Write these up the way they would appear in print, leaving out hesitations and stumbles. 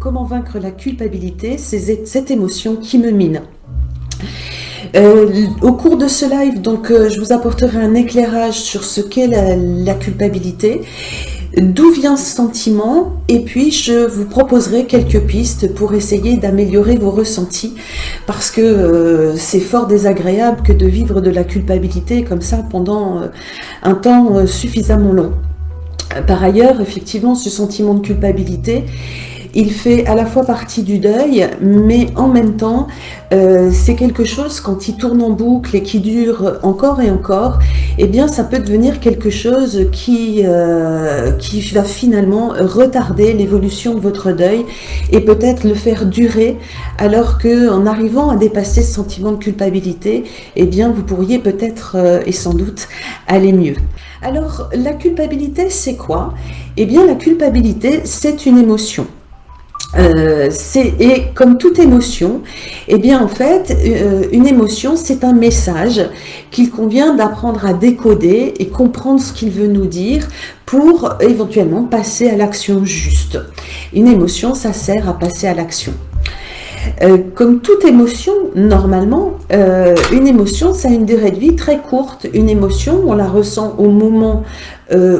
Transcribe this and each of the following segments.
Comment vaincre la culpabilité, c'est cette émotion qui me mine. Au cours de ce live, je vous apporterai un éclairage sur ce qu'est la culpabilité, d'où vient ce sentiment, et puis je vous proposerai quelques pistes pour essayer d'améliorer vos ressentis, parce que c'est fort désagréable que de vivre de la culpabilité comme ça pendant un temps suffisamment long. Par ailleurs, effectivement, ce sentiment de culpabilité, il fait à la fois partie du deuil, mais en même temps, c'est quelque chose, quand il tourne en boucle et qui dure encore et encore, eh bien, ça peut devenir quelque chose qui va finalement retarder l'évolution de votre deuil et peut-être le faire durer, alors qu'en arrivant à dépasser ce sentiment de culpabilité, eh bien, vous pourriez peut-être et sans doute aller mieux. Alors, la culpabilité, c'est quoi? Eh bien, la culpabilité, c'est une émotion. Et comme toute émotion, eh bien en fait, une émotion, c'est un message qu'il convient d'apprendre à décoder et comprendre ce qu'il veut nous dire pour éventuellement passer à l'action juste. Une émotion, ça sert à passer à l'action. Comme toute émotion, normalement, une émotion, ça a une durée de vie très courte. Une émotion, on la ressent au moment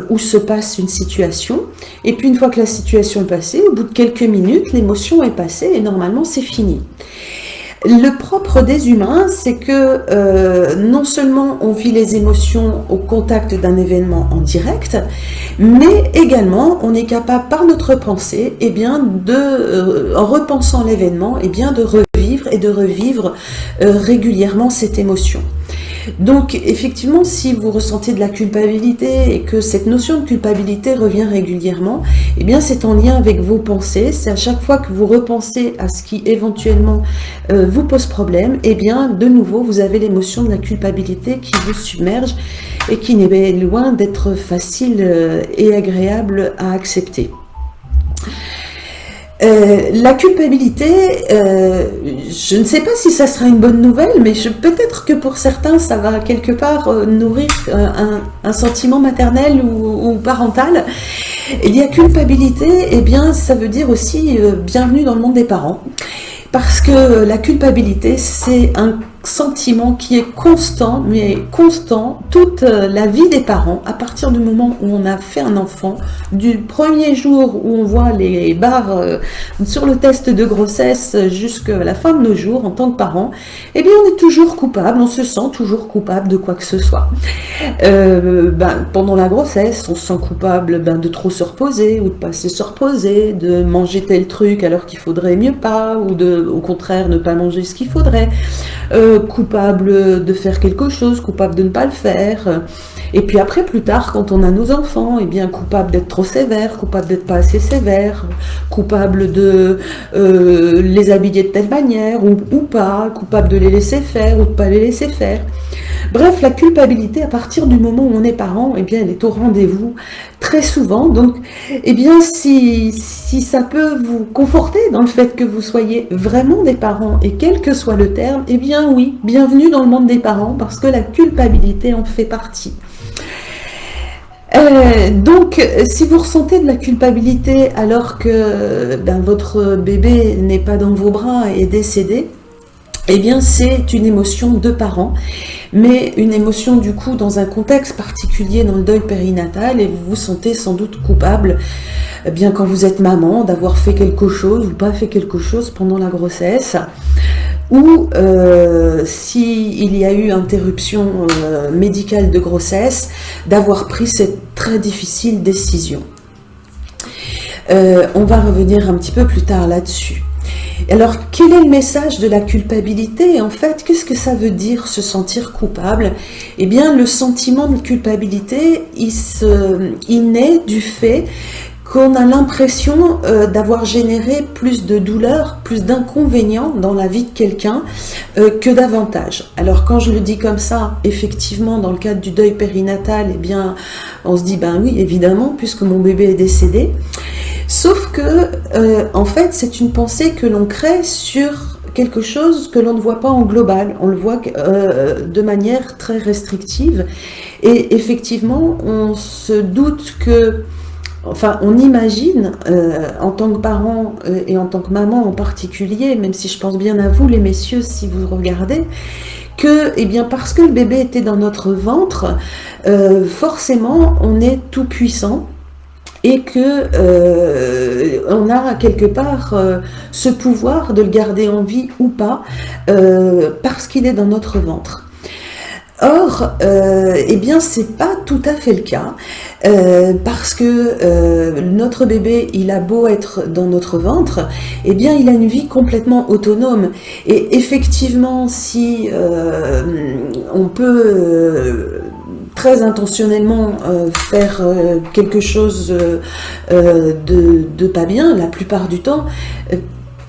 où se passe une situation. Et puis une fois que la situation est passée, au bout de quelques minutes, l'émotion est passée et normalement, c'est fini. Le propre des humains, c'est que non seulement on vit les émotions au contact d'un événement en direct, mais également on est capable par notre pensée, eh bien, en repensant l'événement, eh bien, de revivre régulièrement cette émotion. Donc effectivement, si vous ressentez de la culpabilité et que cette notion de culpabilité revient régulièrement, eh bien c'est en lien avec vos pensées. C'est à chaque fois que vous repensez à ce qui éventuellement vous pose problème, eh bien de nouveau vous avez l'émotion de la culpabilité qui vous submerge et qui n'est loin d'être facile et agréable à accepter. La culpabilité, je ne sais pas si ça sera une bonne nouvelle, mais peut-être que pour certains, ça va quelque part nourrir un sentiment maternel ou parental. Il y a culpabilité, eh bien, ça veut dire aussi bienvenue dans le monde des parents. Parce que la culpabilité, c'est un sentiment qui est constant, mais constant toute la vie des parents, à partir du moment où on a fait un enfant, du premier jour où on voit les barres sur le test de grossesse jusqu'à la fin de nos jours en tant que parents, eh bien on est toujours coupable, on se sent toujours coupable de quoi que ce soit. Pendant la grossesse, on se sent coupable de trop se reposer, ou de pas assez se reposer, de manger tel truc alors qu'il faudrait mieux pas, ou au contraire ne pas manger ce qu'il faudrait. Coupable de faire quelque chose, coupable de ne pas le faire. Et puis après, plus tard, quand on a nos enfants, eh bien coupable d'être trop sévère, coupable d'être pas assez sévère, coupable de les habiller de telle manière ou pas, coupable de les laisser faire ou de pas les laisser faire. Bref, la culpabilité, à partir du moment où on est parent, eh bien, elle est au rendez-vous très souvent. Donc, eh bien, si ça peut vous conforter dans le fait que vous soyez vraiment des parents, et quel que soit le terme, eh bien oui, bienvenue dans le monde des parents, parce que la culpabilité en fait partie. Donc, si vous ressentez de la culpabilité alors que votre bébé n'est pas dans vos bras et est décédé, eh bien c'est une émotion de parents, mais une émotion du coup dans un contexte particulier dans le deuil périnatal, et vous vous sentez sans doute coupable, bien quand vous êtes maman, d'avoir fait quelque chose ou pas fait quelque chose pendant la grossesse, ou s'il y a eu interruption médicale de grossesse, d'avoir pris cette très difficile décision. On va revenir un petit peu plus tard là-dessus. Alors, quel est le message de la culpabilité? En fait, qu'est-ce que ça veut dire se sentir coupable? Eh bien, le sentiment de culpabilité, il naît du fait qu'on a l'impression d'avoir généré plus de douleurs, plus d'inconvénients dans la vie de quelqu'un que d'avantages. Alors quand je le dis comme ça, effectivement, dans le cadre du deuil périnatal, eh bien, on se dit, ben oui, évidemment, puisque mon bébé est décédé. Sauf que, en fait, c'est une pensée que l'on crée sur quelque chose que l'on ne voit pas en global. On le voit de manière très restrictive. Et effectivement, on se doute que enfin, on imagine, en tant que parent et en tant que maman en particulier, même si je pense bien à vous, les messieurs, si vous regardez, que, eh bien, parce que le bébé était dans notre ventre, forcément, on est tout puissant. Et que on a quelque part ce pouvoir de le garder en vie ou pas, parce qu'il est dans notre ventre. Or, eh bien, c'est pas tout à fait le cas, parce que notre bébé, il a beau être dans notre ventre, eh bien, il a une vie complètement autonome. Et effectivement, si on peut très intentionnellement faire quelque chose de pas bien, la plupart du temps,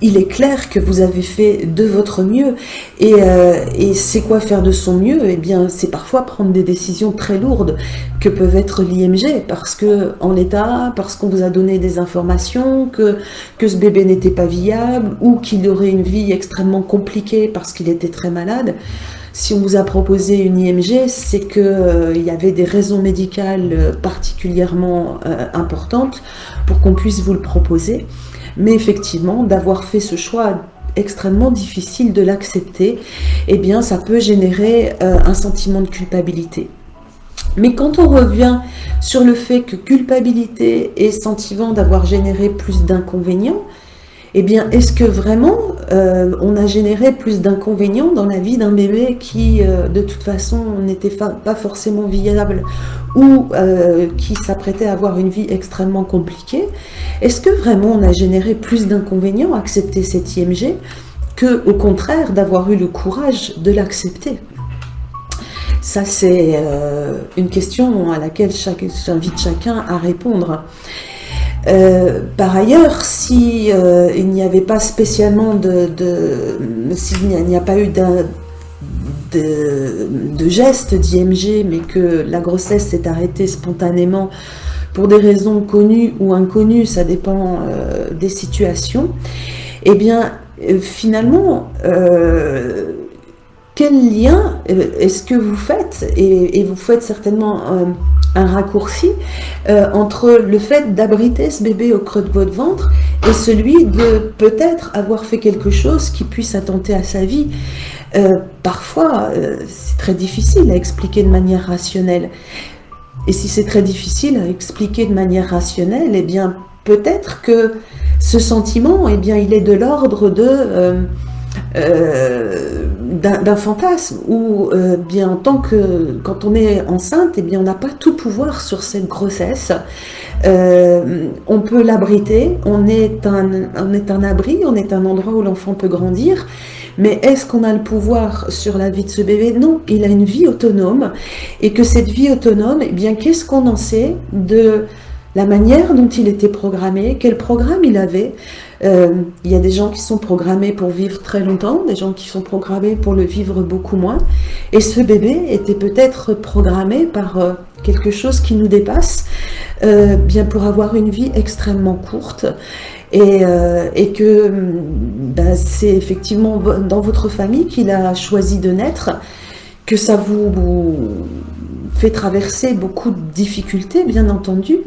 il est clair que vous avez fait de votre mieux. Et c'est quoi faire de son mieux? Eh bien, c'est parfois prendre des décisions très lourdes que peuvent être l'IMG, parce que en l'état, parce qu'on vous a donné des informations, que ce bébé n'était pas viable, ou qu'il aurait une vie extrêmement compliquée parce qu'il était très malade. Si on vous a proposé une IMG, c'est qu'il y avait des raisons médicales particulièrement importantes pour qu'on puisse vous le proposer. Mais effectivement, d'avoir fait ce choix extrêmement difficile de l'accepter, eh bien, ça peut générer un sentiment de culpabilité. Mais quand on revient sur le fait que culpabilité et sentiment d'avoir généré plus d'inconvénients, eh bien, est-ce que vraiment on a généré plus d'inconvénients dans la vie d'un bébé qui, de toute façon, n'était pas forcément viable, ou qui s'apprêtait à avoir une vie extrêmement compliquée? Est-ce que vraiment on a généré plus d'inconvénients à accepter cette IMG que, au contraire, d'avoir eu le courage de l'accepter? Ça, c'est une question à laquelle j'invite chacun à répondre. Par ailleurs, si il n'y avait pas spécialement s'il n'y a pas eu de geste d'IMG, mais que la grossesse s'est arrêtée spontanément pour des raisons connues ou inconnues, ça dépend des situations, eh bien, finalement, quel lien est-ce que vous faites? Et vous faites certainement un raccourci entre le fait d'abriter ce bébé au creux de votre ventre et celui de peut-être avoir fait quelque chose qui puisse attenter à sa vie. Parfois, c'est très difficile à expliquer de manière rationnelle. Et si c'est très difficile à expliquer de manière rationnelle, eh bien, peut-être que ce sentiment, eh bien, il est de l'ordre d'un fantasme, ou bien quand on est enceinte, eh bien, on n'a pas tout pouvoir sur cette grossesse. On peut l'abriter, on est un abri, on est un endroit où l'enfant peut grandir. Mais est-ce qu'on a le pouvoir sur la vie de ce bébé? Non, il a une vie autonome, et que cette vie autonome, eh bien, qu'est-ce qu'on en sait de la manière dont il était programmé, quel programme il avait? Il y a des gens qui sont programmés pour vivre très longtemps, des gens qui sont programmés pour le vivre beaucoup moins, et ce bébé était peut-être programmé par quelque chose qui nous dépasse, bien pour avoir une vie extrêmement courte. Et que c'est effectivement dans votre famille qu'il a choisi de naître, que ça vous fait traverser beaucoup de difficultés, bien entendu,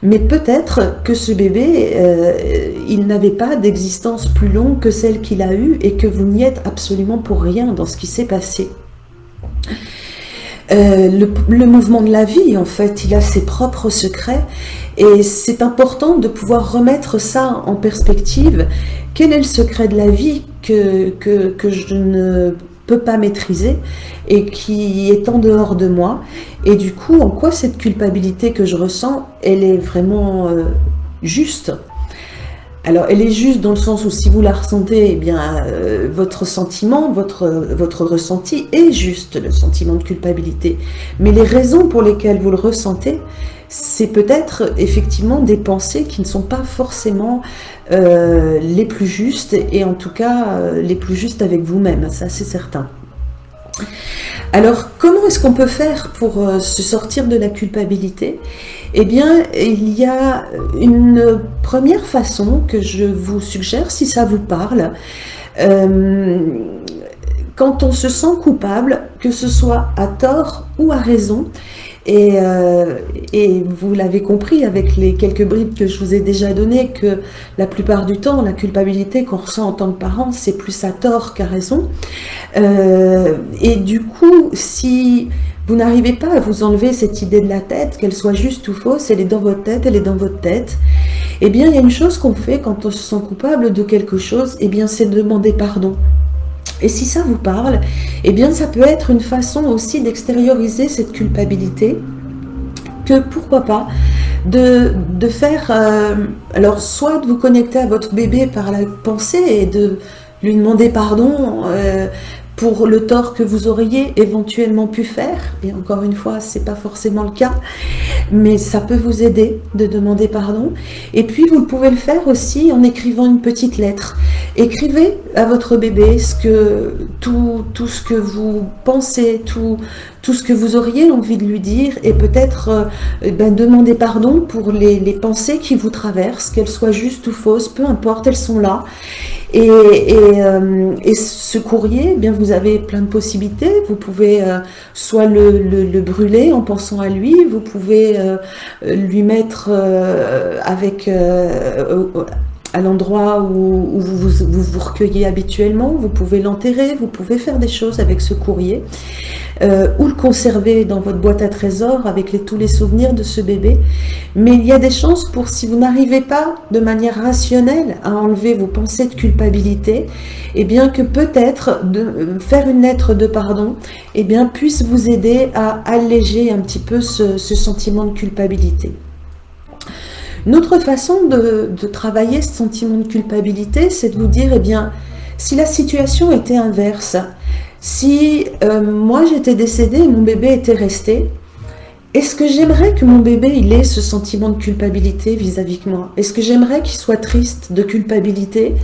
mais peut-être que ce bébé, il n'avait pas d'existence plus longue que celle qu'il a eue, et que vous n'y êtes absolument pour rien dans ce qui s'est passé. Le mouvement de la vie, en fait, il a ses propres secrets, et c'est important de pouvoir remettre ça en perspective. Quel est le secret de la vie que je ne peux pas maîtriser et qui est en dehors de moi? Et du coup, en quoi cette culpabilité que je ressens, elle est vraiment juste? Alors, elle est juste dans le sens où, si vous la ressentez, eh bien, votre sentiment, votre ressenti est juste, le sentiment de culpabilité. Mais les raisons pour lesquelles vous le ressentez, c'est peut-être effectivement des pensées qui ne sont pas forcément les plus justes, et en tout cas les plus justes avec vous-même, ça c'est certain. Alors, comment est-ce qu'on peut faire pour se sortir de la culpabilité? Eh bien, il y a une première façon que je vous suggère, si ça vous parle. Quand on se sent coupable, que ce soit à tort ou à raison, Et vous l'avez compris avec les quelques bribes que je vous ai déjà données, que la plupart du temps, la culpabilité qu'on ressent en tant que parent, c'est plus à tort qu'à raison. Et du coup, si vous n'arrivez pas à vous enlever cette idée de la tête, qu'elle soit juste ou fausse, elle est dans votre tête, elle est dans votre tête, eh bien, il y a une chose qu'on fait quand on se sent coupable de quelque chose, eh bien, c'est de demander pardon. Et si ça vous parle, eh bien, ça peut être une façon aussi d'extérioriser cette culpabilité, que pourquoi pas, de faire, alors soit de vous connecter à votre bébé par la pensée et de lui demander pardon pour le tort que vous auriez éventuellement pu faire, et encore une fois, c'est pas forcément le cas, mais ça peut vous aider de demander pardon. Et puis vous pouvez le faire aussi en écrivant une petite lettre. Écrivez à votre bébé tout ce que vous pensez, tout ce que vous auriez envie de lui dire, et peut-être demander pardon pour les pensées qui vous traversent, qu'elles soient justes ou fausses, peu importe, elles sont là. Et ce courrier, eh bien, vous avez plein de possibilités. Vous pouvez soit le brûler en pensant à lui, vous pouvez lui mettre à l'endroit où vous recueillez habituellement, vous pouvez l'enterrer, vous pouvez faire des choses avec ce courrier, ou le conserver dans votre boîte à trésors avec tous les souvenirs de ce bébé. Mais il y a des chances pour, si vous n'arrivez pas de manière rationnelle à enlever vos pensées de culpabilité, eh bien que peut-être faire une lettre de pardon eh bien, puisse vous aider à alléger un petit peu ce sentiment de culpabilité. Une autre façon de travailler ce sentiment de culpabilité, c'est de vous dire, eh bien, si la situation était inverse, si moi j'étais décédée et mon bébé était resté, est-ce que j'aimerais que mon bébé il ait ce sentiment de culpabilité vis-à-vis de moi? Est-ce que j'aimerais qu'il soit triste de culpabilité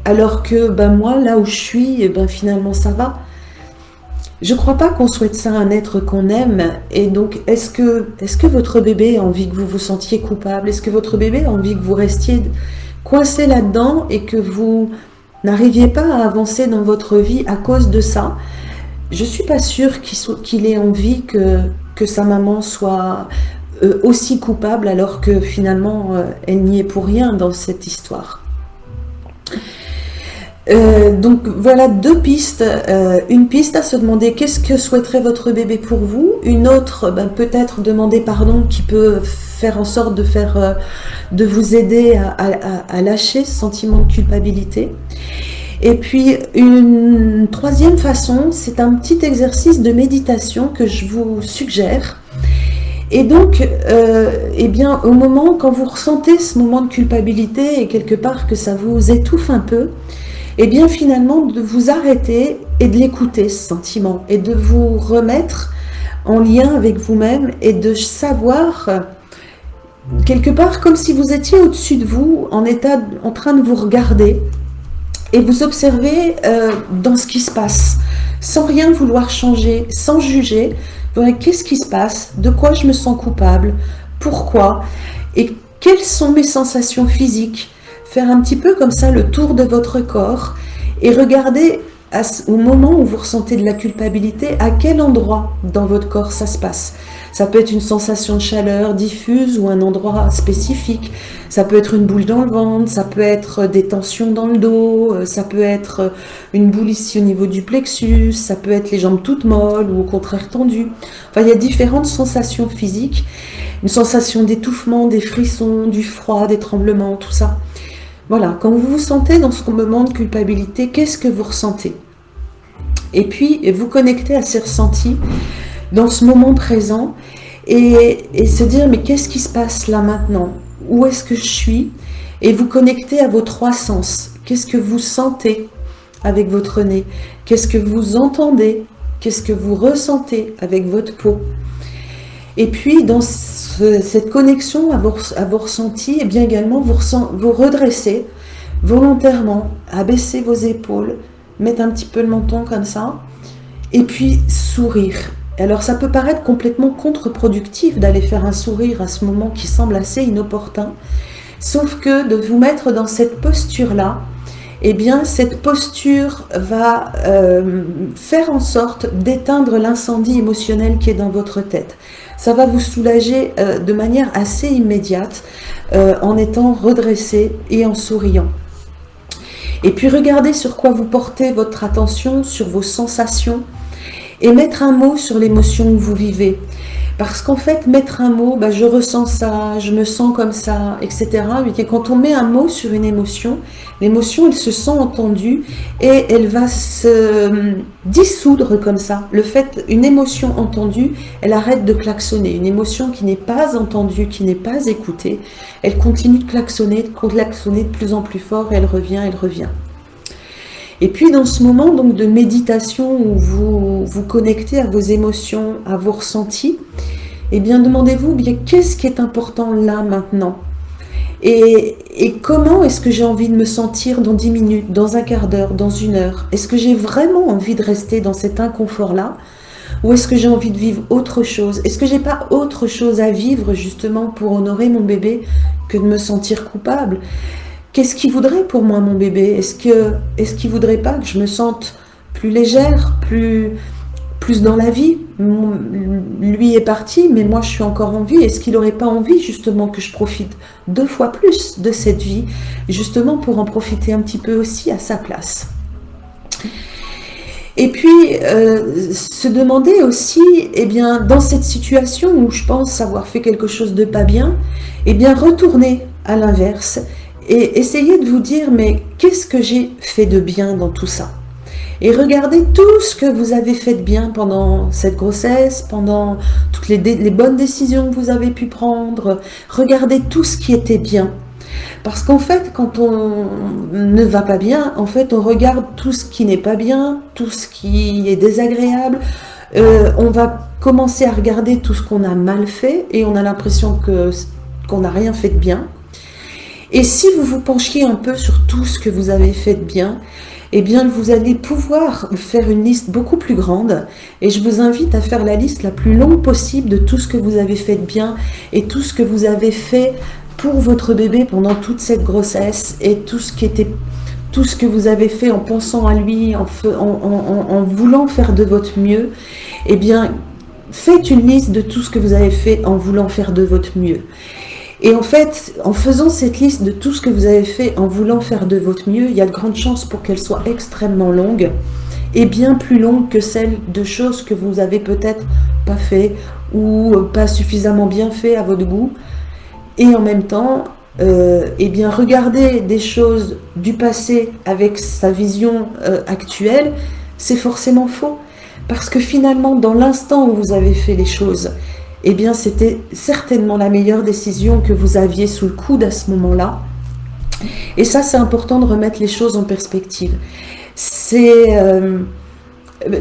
alors que moi, là où je suis, eh ben, finalement ça va? Je ne crois pas qu'on souhaite ça à un être qu'on aime. Et donc, est-ce que votre bébé a envie que vous vous sentiez coupable? Est-ce que votre bébé a envie que vous restiez coincé là-dedans et que vous n'arriviez pas à avancer dans votre vie à cause de ça? Je ne suis pas sûre qu'il ait envie que sa maman soit aussi coupable alors que finalement, elle n'y est pour rien dans cette histoire. Donc voilà deux pistes. Une piste à se demander qu'est-ce que souhaiterait votre bébé pour vous. Une autre, peut-être demander pardon, qui peut faire en sorte de vous aider à lâcher ce sentiment de culpabilité. Et puis une troisième façon, c'est un petit exercice de méditation que je vous suggère. Et donc, eh bien, au moment, quand vous ressentez ce moment de culpabilité et quelque part que ça vous étouffe un peu, et eh bien finalement de vous arrêter et de l'écouter, ce sentiment, et de vous remettre en lien avec vous-même et de savoir, quelque part comme si vous étiez au-dessus de vous, en train de vous regarder et vous observer dans ce qui se passe, sans rien vouloir changer, sans juger. Qu'est-ce qui se passe? De quoi je me sens coupable? Pourquoi? Et quelles sont mes sensations physiques? Faire un petit peu comme ça le tour de votre corps et regarder au moment où vous ressentez de la culpabilité, à quel endroit dans votre corps ça se passe. Ça peut être une sensation de chaleur diffuse ou un endroit spécifique. Ça peut être une boule dans le ventre, ça peut être des tensions dans le dos, ça peut être une boule ici au niveau du plexus, ça peut être les jambes toutes molles ou au contraire tendues. Enfin, il y a différentes sensations physiques. Une sensation d'étouffement, des frissons, du froid, des tremblements, tout ça. Voilà, quand vous vous sentez dans ce moment de culpabilité, qu'est-ce que vous ressentez? Et puis, vous connectez à ces ressentis dans ce moment présent et se dire, mais qu'est-ce qui se passe là maintenant? Où est-ce que je suis? Et vous connectez à vos trois sens. Qu'est-ce que vous sentez avec votre nez? Qu'est-ce que vous entendez? Qu'est-ce que vous ressentez avec votre peau? Et puis, dans cette connexion à vos ressentis, et bien également, vous redressez volontairement, abaisser vos épaules, mettre un petit peu le menton comme ça, et puis sourire. Alors, ça peut paraître complètement contre-productif d'aller faire un sourire à ce moment qui semble assez inopportun, sauf que de vous mettre dans cette posture-là, eh bien cette posture va faire en sorte d'éteindre l'incendie émotionnel qui est dans votre tête. Ça va vous soulager de manière assez immédiate en étant redressé et en souriant. Et puis regardez sur quoi vous portez votre attention, sur vos sensations, et mettre un mot sur l'émotion que vous vivez. Parce qu'en fait, mettre un mot, je ressens ça, je me sens comme ça, etc. Et quand on met un mot sur une émotion, l'émotion, elle se sent entendue et elle va se dissoudre comme ça. Le fait, une émotion entendue, elle arrête de klaxonner. Une émotion qui n'est pas entendue, qui n'est pas écoutée, elle continue de klaxonner de plus en plus fort et elle revient, elle revient. Et puis dans ce moment donc de méditation où vous vous connectez à vos émotions, à vos ressentis, eh bien demandez-vous qu'est-ce qui est important là maintenant et comment est-ce que j'ai envie de me sentir dans 10 minutes, dans un quart d'heure, dans une heure? Est-ce que j'ai vraiment envie de rester dans cet inconfort-là? Ou est-ce que j'ai envie de vivre autre chose? Est-ce que j'ai pas autre chose à vivre justement pour honorer mon bébé que de me sentir coupable? Qu'est-ce qu'il voudrait pour moi, mon bébé? Est-ce qu'il voudrait pas que je me sente plus légère, plus dans la vie? Lui est parti, mais moi je suis encore en vie. Est-ce qu'il n'aurait pas envie justement que je profite 2 fois plus de cette vie, justement pour en profiter un petit peu aussi à sa place? Et puis, se demander aussi, dans cette situation où je pense avoir fait quelque chose de pas bien, retourner à l'inverse et essayez de vous dire, mais qu'est-ce que j'ai fait de bien dans tout ça? Et regardez tout ce que vous avez fait de bien pendant cette grossesse, pendant toutes les bonnes décisions que vous avez pu prendre. Regardez tout ce qui était bien. Parce qu'en fait, quand on ne va pas bien, en fait, on regarde tout ce qui n'est pas bien, tout ce qui est désagréable. On va commencer à regarder tout ce qu'on a mal fait et on a l'impression qu'on n'a rien fait de bien. Et si vous vous penchiez un peu sur tout ce que vous avez fait de bien, vous allez pouvoir faire une liste beaucoup plus grande. Et je vous invite à faire la liste la plus longue possible de tout ce que vous avez fait de bien et tout ce que vous avez fait pour votre bébé pendant toute cette grossesse et tout ce que vous avez fait en pensant à lui, en voulant faire de votre mieux. Faites une liste de tout ce que vous avez fait en voulant faire de votre mieux. Et en fait, en faisant cette liste de tout ce que vous avez fait en voulant faire de votre mieux, il y a de grandes chances pour qu'elle soit extrêmement longue et bien plus longue que celle de choses que vous avez peut-être pas fait ou pas suffisamment bien fait à votre goût. Et en même temps, regarder des choses du passé avec sa vision actuelle, c'est forcément faux. Parce que finalement, dans l'instant où vous avez fait les choses, c'était certainement la meilleure décision que vous aviez sous le coude à ce moment-là. Et ça, c'est important de remettre les choses en perspective. C'est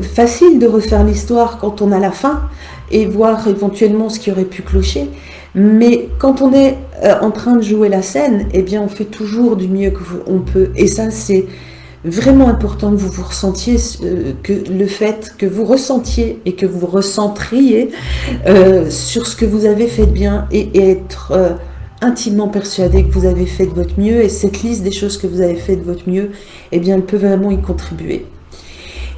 facile de refaire l'histoire quand on a la fin et voir éventuellement ce qui aurait pu clocher. Mais quand on est en train de jouer la scène, on fait toujours du mieux qu'on peut. Et ça, c'est vraiment important que vous ressentiez le fait que vous ressentiez et que vous recentriez sur ce que vous avez fait de bien et être intimement persuadé que vous avez fait de votre mieux. Et cette liste des choses que vous avez fait de votre mieux, elle peut vraiment y contribuer.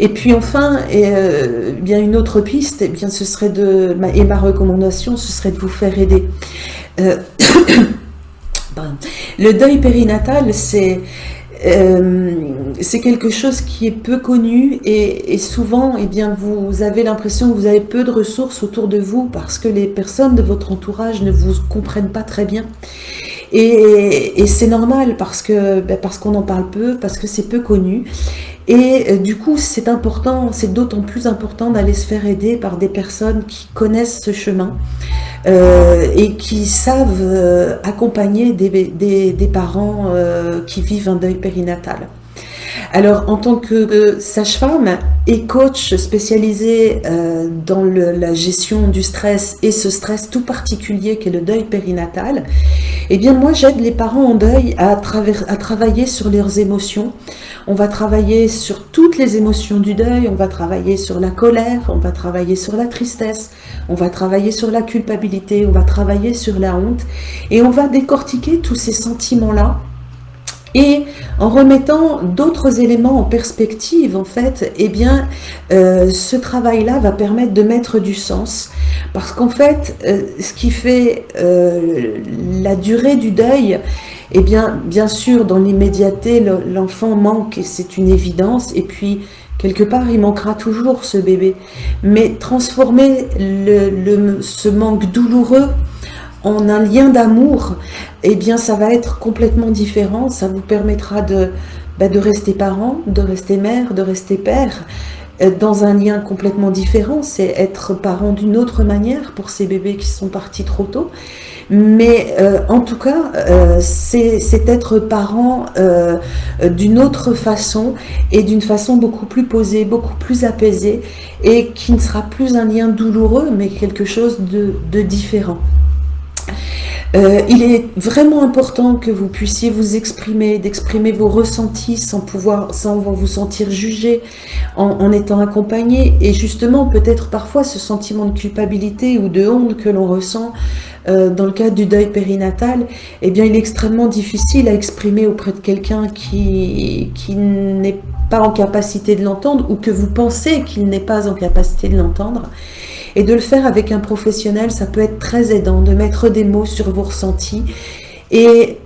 Et puis enfin, une autre piste, ce serait ma recommandation, ce serait de vous faire aider. Le deuil périnatal, c'est quelque chose qui est peu connu et souvent, vous avez l'impression que vous avez peu de ressources autour de vous parce que les personnes de votre entourage ne vous comprennent pas très bien. Et c'est normal parce qu'on en parle peu, parce que c'est peu connu. Et du coup, c'est d'autant plus important d'aller se faire aider par des personnes qui connaissent ce chemin et qui savent accompagner des parents qui vivent un deuil périnatal. Alors, en tant que sage-femme et coach spécialisée dans la gestion du stress et ce stress tout particulier qu'est le deuil périnatal, moi j'aide les parents en deuil à travailler sur leurs émotions. On va travailler sur toutes les émotions du deuil, on va travailler sur la colère, on va travailler sur la tristesse, on va travailler sur la culpabilité, on va travailler sur la honte et on va décortiquer tous ces sentiments-là Et en remettant d'autres éléments en perspective, en fait, eh bien, ce travail-là va permettre de mettre du sens. Parce qu'en fait, ce qui fait la durée du deuil, eh bien sûr, dans l'immédiateté, l'enfant manque, et c'est une évidence. Et puis, quelque part, il manquera toujours ce bébé. Mais transformer ce manque douloureux en un lien d'amour, eh bien ça va être complètement différent. Ça vous permettra de rester parent, de rester mère, de rester père, dans un lien complètement différent. C'est être parent d'une autre manière pour ces bébés qui sont partis trop tôt. Mais en tout cas, c'est être parent d'une autre façon, et d'une façon beaucoup plus posée, beaucoup plus apaisée, et qui ne sera plus un lien douloureux, mais quelque chose de différent. Il est vraiment important que vous puissiez vous exprimer, d'exprimer vos ressentis sans vous sentir jugé, en étant accompagné. Et justement, peut-être parfois ce sentiment de culpabilité ou de honte que l'on ressent dans le cadre du deuil périnatal, eh bien, il est extrêmement difficile à exprimer auprès de quelqu'un qui n'est pas en capacité de l'entendre, ou que vous pensez qu'il n'est pas en capacité de l'entendre. Et de le faire avec un professionnel, ça peut être très aidant, de mettre des mots sur vos ressentis et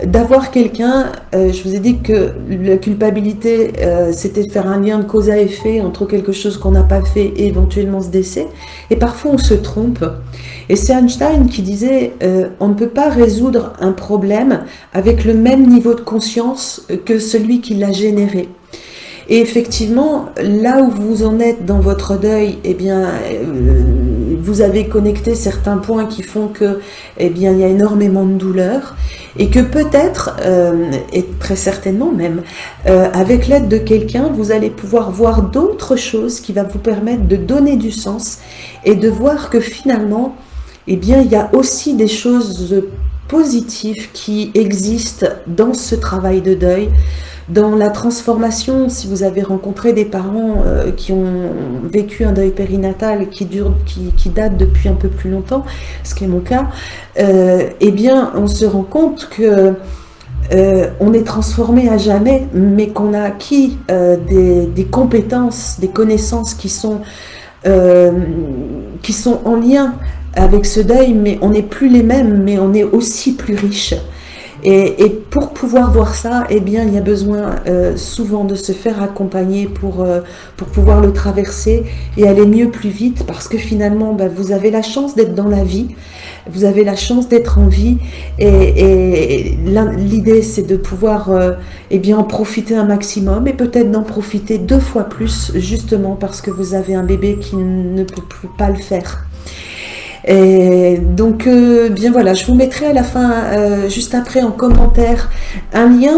d'avoir quelqu'un. Je vous ai dit que la culpabilité, c'était de faire un lien de cause à effet entre quelque chose qu'on n'a pas fait et éventuellement ce décès. Et parfois on se trompe. Et c'est Einstein qui disait on ne peut pas résoudre un problème avec le même niveau de conscience que celui qui l'a généré. Et effectivement, là où vous en êtes dans votre deuil, eh bien, vous avez connecté certains points qui font que, eh bien, il y a énormément de douleur, et que peut-être, et très certainement même, avec l'aide de quelqu'un, vous allez pouvoir voir d'autres choses qui vont vous permettre de donner du sens et de voir que finalement, eh bien, il y a aussi des choses positives qui existent dans ce travail de deuil. Dans la transformation, si vous avez rencontré des parents qui ont vécu un deuil périnatal qui date depuis un peu plus longtemps, ce qui est mon cas, eh bien, on se rend compte que on est transformé à jamais, mais qu'on a acquis des compétences, des connaissances qui sont en lien avec ce deuil, mais on n'est plus les mêmes, mais on est aussi plus riche. Et pour pouvoir voir ça, eh bien, il y a besoin souvent de se faire accompagner pour pouvoir le traverser et aller mieux, plus vite, parce que finalement, vous avez la chance d'être dans la vie, vous avez la chance d'être en vie, et l'idée, c'est de pouvoir eh bien, en profiter un maximum, et peut-être d'en profiter 2 fois plus, justement parce que vous avez un bébé qui ne peut plus pas le faire. Et donc, bien voilà, je vous mettrai à la fin, juste après en commentaire, un lien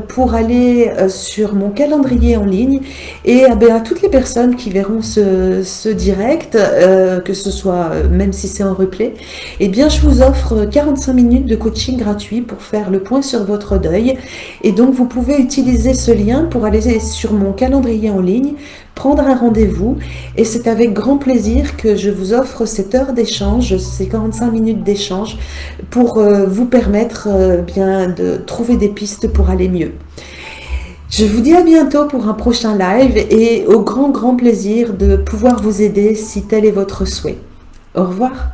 pour aller sur mon calendrier en ligne. Et à toutes les personnes qui verront ce direct, que ce soit, même si c'est en replay, eh bien, je vous offre 45 minutes de coaching gratuit pour faire le point sur votre deuil. Et donc, vous pouvez utiliser ce lien pour aller sur mon calendrier en ligne, prendre un rendez-vous, et c'est avec grand plaisir que je vous offre cette heure d'échange, ces 45 minutes d'échange, pour vous permettre bien de trouver des pistes pour aller mieux. Je vous dis à bientôt pour un prochain live, et au grand plaisir de pouvoir vous aider si tel est votre souhait. Au revoir.